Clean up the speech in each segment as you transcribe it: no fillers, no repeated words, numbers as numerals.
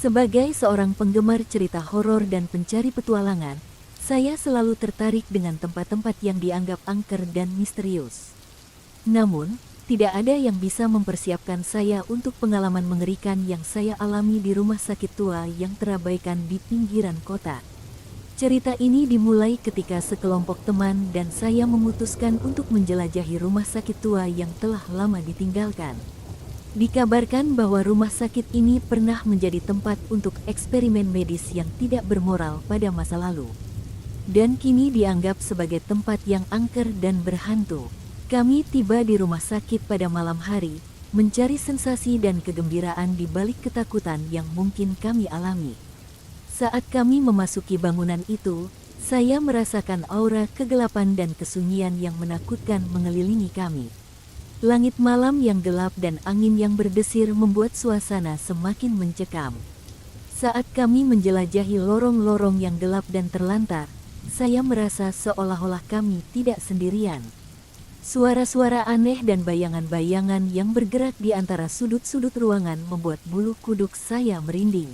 Sebagai seorang penggemar cerita horor dan pencari petualangan, saya selalu tertarik dengan tempat-tempat yang dianggap angker dan misterius. Namun, tidak ada yang bisa mempersiapkan saya untuk pengalaman mengerikan yang saya alami di rumah sakit tua yang terabaikan di pinggiran kota. Cerita ini dimulai ketika sekelompok teman dan saya memutuskan untuk menjelajahi rumah sakit tua yang telah lama ditinggalkan. Dikabarkan bahwa rumah sakit ini pernah menjadi tempat untuk eksperimen medis yang tidak bermoral pada masa lalu, dan kini dianggap sebagai tempat yang angker dan berhantu. Kami tiba di rumah sakit pada malam hari, mencari sensasi dan kegembiraan di balik ketakutan yang mungkin kami alami. Saat kami memasuki bangunan itu, saya merasakan aura kegelapan dan kesunyian yang menakutkan mengelilingi kami. Langit malam yang gelap dan angin yang berdesir membuat suasana semakin mencekam. Saat kami menjelajahi lorong-lorong yang gelap dan terlantar, saya merasa seolah-olah kami tidak sendirian. Suara-suara aneh dan bayangan-bayangan yang bergerak di antara sudut-sudut ruangan membuat bulu kuduk saya merinding.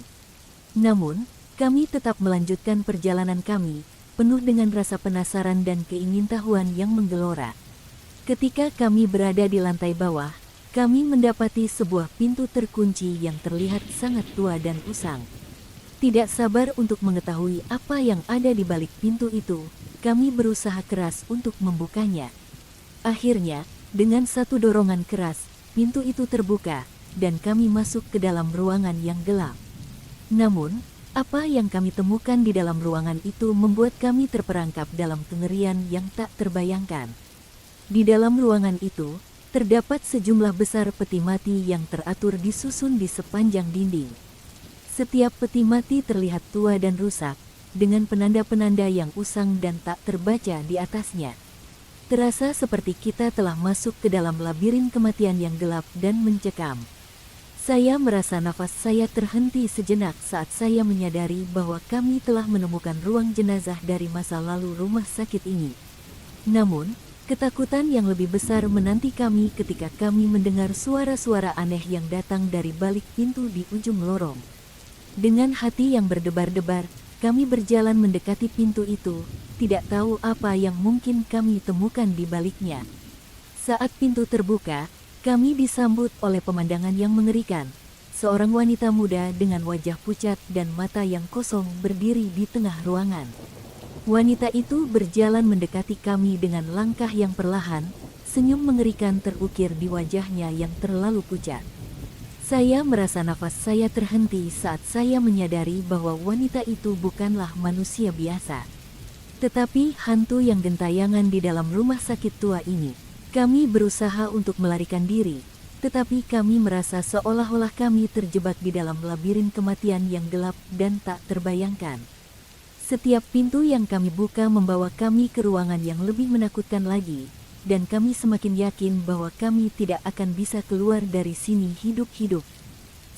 Namun, kami tetap melanjutkan perjalanan kami, penuh dengan rasa penasaran dan keingintahuan yang menggelora. Ketika kami berada di lantai bawah, kami mendapati sebuah pintu terkunci yang terlihat sangat tua dan usang. Tidak sabar untuk mengetahui apa yang ada di balik pintu itu, kami berusaha keras untuk membukanya. Akhirnya, dengan satu dorongan keras, pintu itu terbuka, dan kami masuk ke dalam ruangan yang gelap. Namun, apa yang kami temukan di dalam ruangan itu membuat kami terperangkap dalam kengerian yang tak terbayangkan. Di dalam ruangan itu, terdapat sejumlah besar peti mati yang teratur disusun di sepanjang dinding. Setiap peti mati terlihat tua dan rusak, dengan penanda-penanda yang usang dan tak terbaca di atasnya. Terasa seperti kita telah masuk ke dalam labirin kematian yang gelap dan mencekam. Saya merasa nafas saya terhenti sejenak saat saya menyadari bahwa kami telah menemukan ruang jenazah dari masa lalu rumah sakit ini. Namun, ketakutan yang lebih besar menanti kami ketika kami mendengar suara-suara aneh yang datang dari balik pintu di ujung lorong. Dengan hati yang berdebar-debar, kami berjalan mendekati pintu itu, tidak tahu apa yang mungkin kami temukan di baliknya. Saat pintu terbuka, kami disambut oleh pemandangan yang mengerikan. Seorang wanita muda dengan wajah pucat dan mata yang kosong berdiri di tengah ruangan. Wanita itu berjalan mendekati kami dengan langkah yang perlahan, senyum mengerikan terukir di wajahnya yang terlalu pucat. Saya merasa nafas saya terhenti saat saya menyadari bahwa wanita itu bukanlah manusia biasa, tetapi hantu yang gentayangan di dalam rumah sakit tua ini. Kami berusaha untuk melarikan diri, tetapi kami merasa seolah-olah kami terjebak di dalam labirin kematian yang gelap dan tak terbayangkan. Setiap pintu yang kami buka membawa kami ke ruangan yang lebih menakutkan lagi, dan kami semakin yakin bahwa kami tidak akan bisa keluar dari sini hidup-hidup.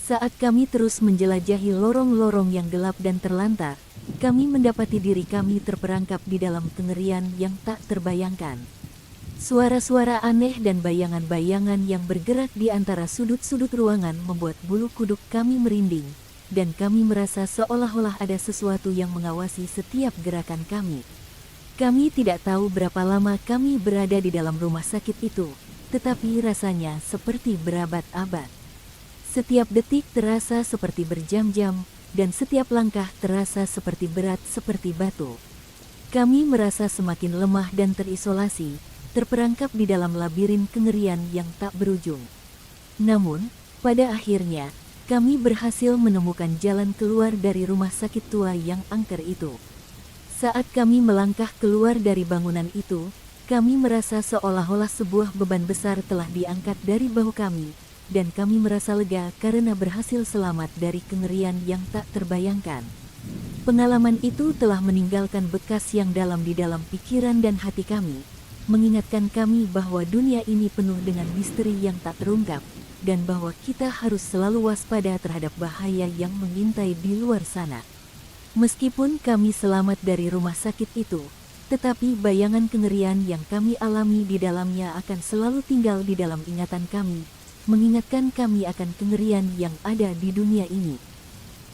Saat kami terus menjelajahi lorong-lorong yang gelap dan terlantar, kami mendapati diri kami terperangkap di dalam kengerian yang tak terbayangkan. Suara-suara aneh dan bayangan-bayangan yang bergerak di antara sudut-sudut ruangan membuat bulu kuduk kami merinding, dan kami merasa seolah-olah ada sesuatu yang mengawasi setiap gerakan kami. Kami tidak tahu berapa lama kami berada di dalam rumah sakit itu, tetapi rasanya seperti berabad-abad. Setiap detik terasa seperti berjam-jam, dan setiap langkah terasa seperti berat seperti batu. Kami merasa semakin lemah dan terisolasi, terperangkap di dalam labirin kengerian yang tak berujung. Namun, pada akhirnya, kami berhasil menemukan jalan keluar dari rumah sakit tua yang angker itu. Saat kami melangkah keluar dari bangunan itu, kami merasa seolah-olah sebuah beban besar telah diangkat dari bahu kami, dan kami merasa lega karena berhasil selamat dari kengerian yang tak terbayangkan. Pengalaman itu telah meninggalkan bekas yang dalam di dalam pikiran dan hati kami, mengingatkan kami bahwa dunia ini penuh dengan misteri yang tak terungkap, dan bahwa kita harus selalu waspada terhadap bahaya yang mengintai di luar sana. Meskipun kami selamat dari rumah sakit itu, tetapi bayangan kengerian yang kami alami di dalamnya akan selalu tinggal di dalam ingatan kami, mengingatkan kami akan kengerian yang ada di dunia ini.